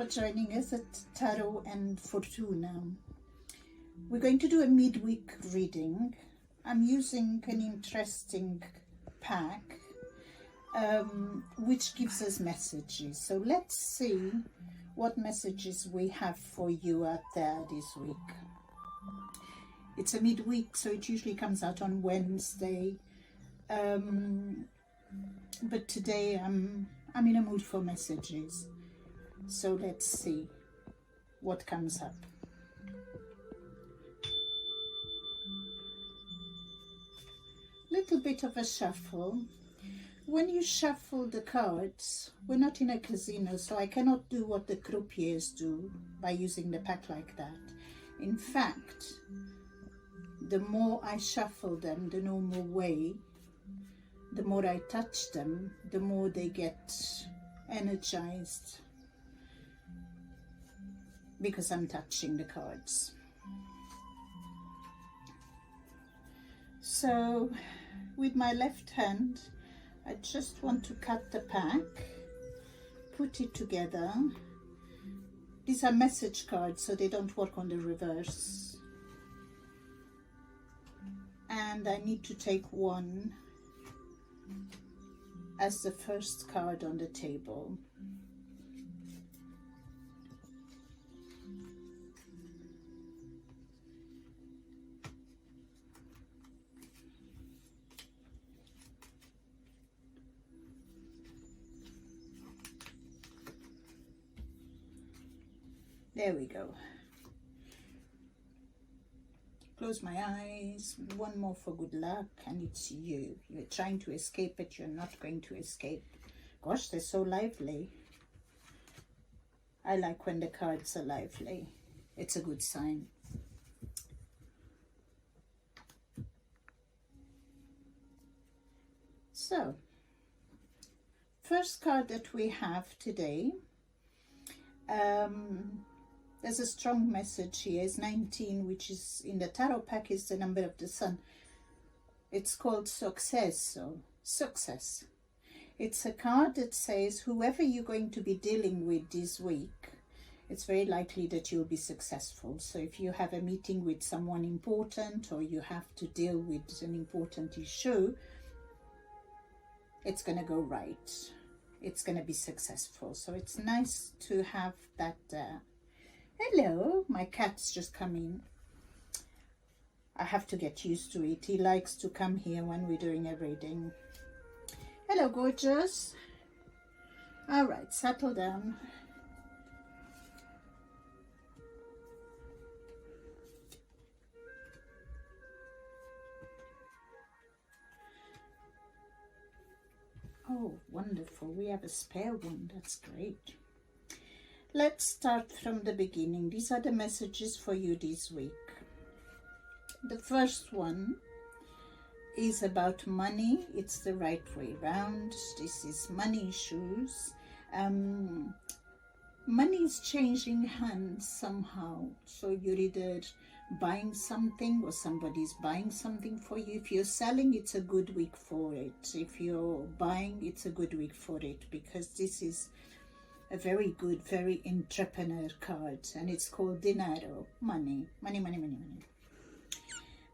joining us at Tarot and Fortuna. We're going to do a midweek reading. I'm using an interesting pack which gives us messages. So let's see what messages we have for you out there this week. It's a midweek, so it usually comes out on Wednesday. But today I'm in a mood for messages. So let's see what comes up. Little bit of a shuffle. When you shuffle the cards, we're not in a casino, so I cannot do what the croupiers do by using the pack like that. In fact, the more I shuffle them the normal way, the more I touch them, the more they get energized, because I'm touching the cards. So with my left hand, I just want to cut the pack, put it together. These are message cards, so they don't work on the reverse. And I need to take one as the first card on the table. There we go. Close my eyes. One more for good luck, and it's you. You're trying to escape, but you're not going to escape. Gosh, they're so lively. I like when the cards are lively. It's a good sign. So, first card that we have today, there's a strong message here. It's 19, which is in the tarot pack is the number of the sun. It's called success. So success. It's a card that says whoever you're going to be dealing with this week, it's very likely that you'll be successful. So if you have a meeting with someone important, or you have to deal with an important issue, it's going to go right. It's going to be successful. So it's nice to have that there. Hello, my cat's just come in. I have to get used to it. He likes to come here when we're doing a reading. Hello, gorgeous. All right, settle down. Oh, wonderful. We have a spare one. That's great. Let's start from the beginning. These are the messages for you this week. The first one is about money. It's the right way round. This is money issues. Money is changing hands somehow. So you're either buying something or somebody's buying something for you. If you're selling, it's a good week for it. If you're buying, it's a good week for it, because this is a very good, very entrepreneur card, and it's called dinero, money, money, money, money, money.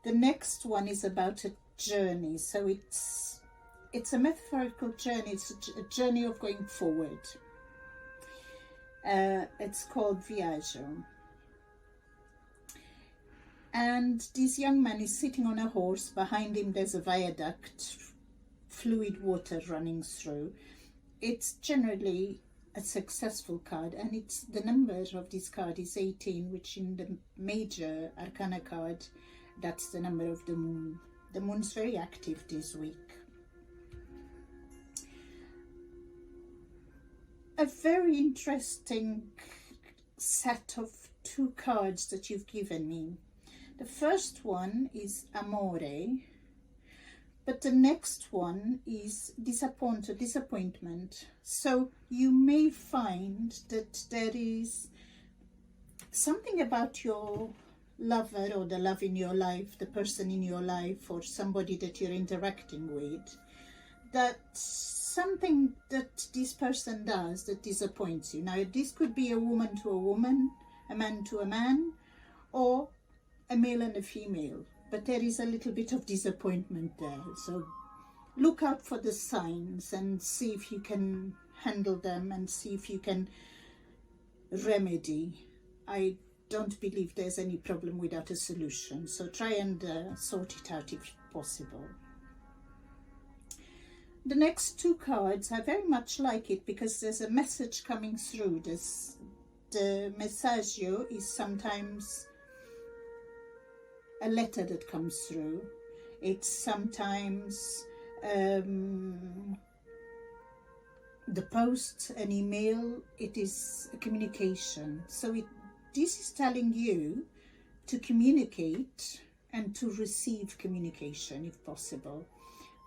The next one is about a journey. So it's a metaphorical journey. It's a journey of going forward. It's called Viaggio. And this young man is sitting on a horse. Behind him there's a viaduct, fluid water running through. It's generally a successful card, and it's the number of this card is 18, which in the major arcana card, that's the number of the moon. The moon's very active this week. A very interesting set of two cards that you've given me. The first one is amore, but the next one is disappointment. So you may find that there is something about your lover, or the love in your life, the person in your life, or somebody that you're interacting with, that something that this person does that disappoints you. Now, this could be a woman to a woman, a man to a man, or a male and a female. But there is a little bit of disappointment there. So look out for the signs and see if you can handle them and see if you can remedy. I don't believe there's any problem without a solution. So try and sort it out if possible. The next two cards, I very much like it because there's a message coming through. The messaggio is sometimes a letter that comes through. It's sometimes the post, an email. It is a communication. So this is telling you to communicate and to receive communication if possible.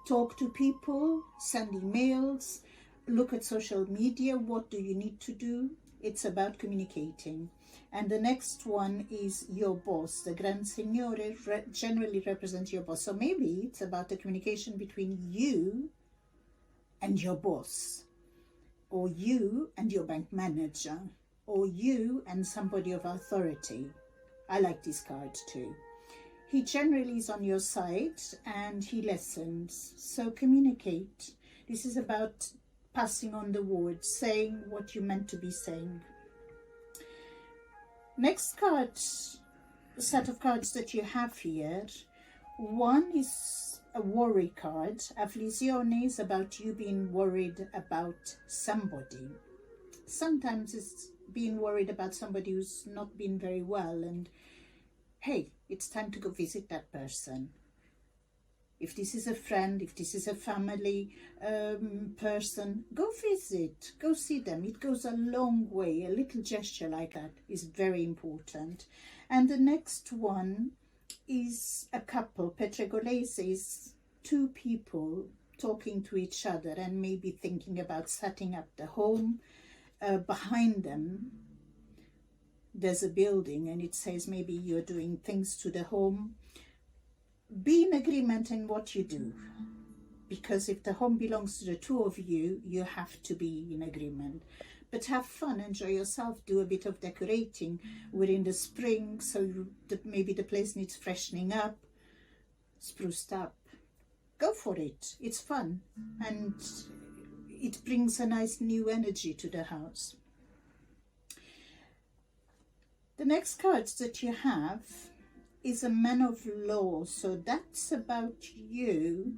Talk to people, send emails, look at social media. What do you need to do? It's about communicating. And the next one is your boss. The Gran Signore generally represents your boss. So maybe it's about the communication between you and your boss, or you and your bank manager, or you and somebody of authority. I like this card too. He generally is on your side and he listens. So communicate. This is about passing on the word, saying what you meant to be saying. Next card, set of cards that you have here. One is a worry card. Afflizione is about you being worried about somebody. Sometimes it's being worried about somebody who's not been very well, and hey, it's time to go visit that person. If this is a friend, if this is a family person, go visit, go see them. It goes a long way. A little gesture like that is very important. And the next one is a couple. Petregolese is two people talking to each other and maybe thinking about setting up the home. Behind them, there's a building and it says maybe you're doing things to the home. Be in agreement in what you do, because if the home belongs to the two of you, you have to be in agreement. But have fun, enjoy yourself, do a bit of decorating. We're in the spring, so maybe the place needs freshening up, spruced up. Go for it, it's fun and it brings a nice new energy to the house. The next cards that you have is a man of law. So that's about you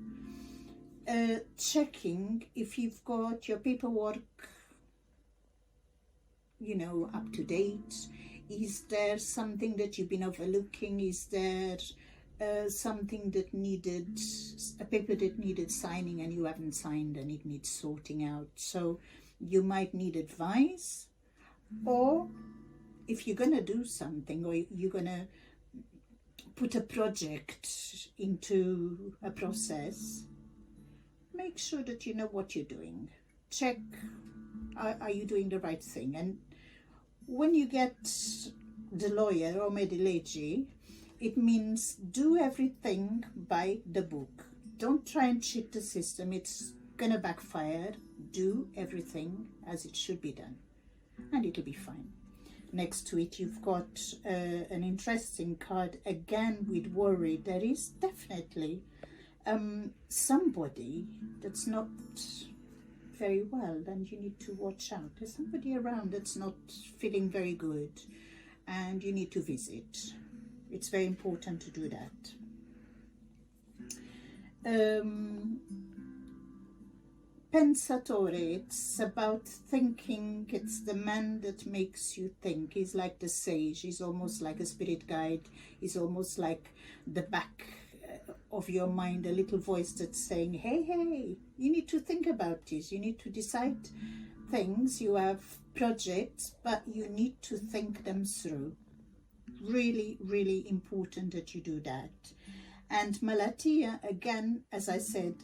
checking if you've got your paperwork, up to date. Is there something that you've been overlooking? Is there something that needed, a paper that needed signing and you haven't signed and it needs sorting out? So you might need advice, or if you're going to do something, or you're going to put a project into a process, make sure that you know what you're doing. Check, are you doing the right thing? And when you get the lawyer or Medilegi, it means do everything by the book. Don't try and cheat the system. It's going to backfire. Do everything as it should be done, and it'll be fine. Next to it, you've got an interesting card, again with worry. There is definitely somebody that's not very well, and you need to watch out. There's somebody around that's not feeling very good, and you need to visit. It's very important to do that. Pensatore, it's about thinking. It's the man that makes you think. He's like the sage. He's almost like a spirit guide. He's almost like the back of your mind, a little voice that's saying, hey, you need to think about this. You need to decide things. You have projects, but you need to think them through. Really, really important that you do that. And Malatia, again, as I said,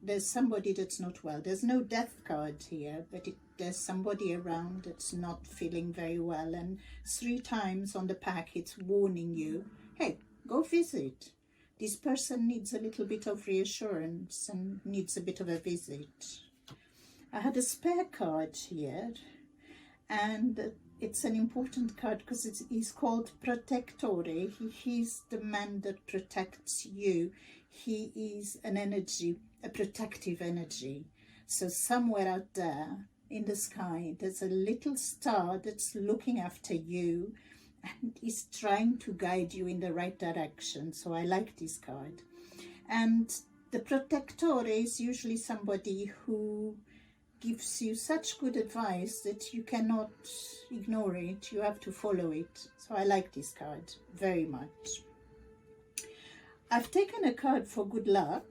there's somebody that's not well. There's no death card here, but there's somebody around that's not feeling very well. And 3 times on the pack, it's warning you, hey, go visit. This person needs a little bit of reassurance and needs a bit of a visit. I had a spare card here, and it's an important card because he's called Protectore. He's the man that protects you. He is an energy, a protective energy. So somewhere out there in the sky, there's a little star that's looking after you and is trying to guide you in the right direction. So I like this card. And the Protectore is usually somebody who gives you such good advice that you cannot ignore it. You have to follow it. So I like this card very much. I've taken a card for good luck,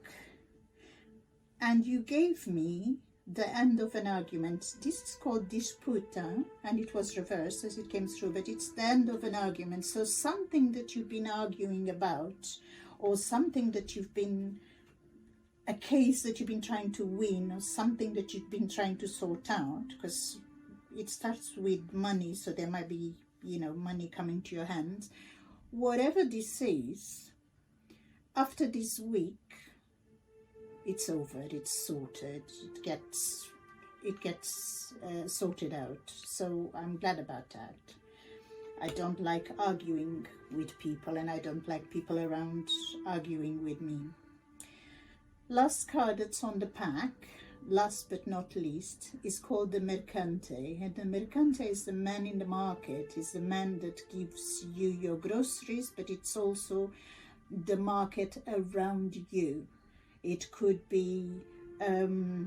and you gave me the end of an argument. This is called disputa, and it was reversed as it came through, but it's the end of an argument. So something that you've been arguing about, or something that you've been, a case that you've been trying to win, or something that you've been trying to sort out, because it starts with money, so there might be, money coming to your hands. Whatever this is, after this week, it's over, it's sorted, it gets sorted out. So I'm glad about that. I don't like arguing with people, and I don't like people around arguing with me. Last card that's on the pack, last but not least, is called the Mercante. And the Mercante is the man in the market, is the man that gives you your groceries, but it's also the market around you. It could be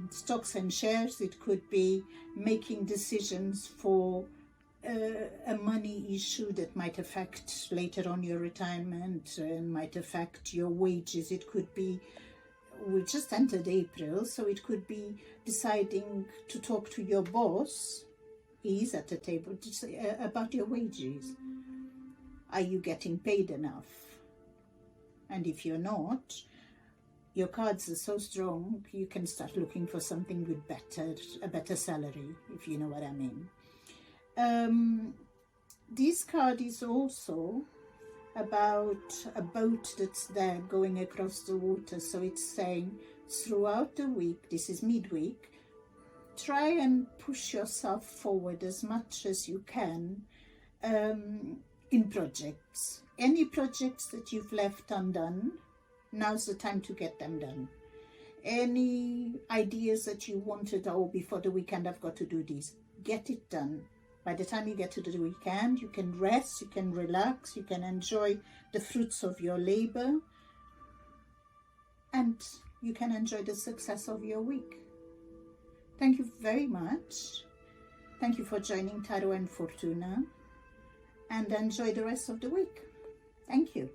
stocks and shares, it could be making decisions for a money issue that might affect later on your retirement and might affect your wages. It could be, we just entered April, so it could be deciding to talk to your boss, he's at the table, about your wages. Are you getting paid enough? And if you're not, your cards are so strong, you can start looking for something with a better salary, if you know what I mean. This card is also about a boat that's there going across the water. So it's saying throughout the week, this is midweek, try and push yourself forward as much as you can in projects. Any projects that you've left undone, now's the time to get them done. Any ideas that you wanted, before the weekend I've got to do this, get it done. By the time you get to the weekend, you can rest, you can relax, you can enjoy the fruits of your labor, and you can enjoy the success of your week. Thank you very much. Thank you for joining Tarot and Fortuna, and enjoy the rest of the week. Thank you.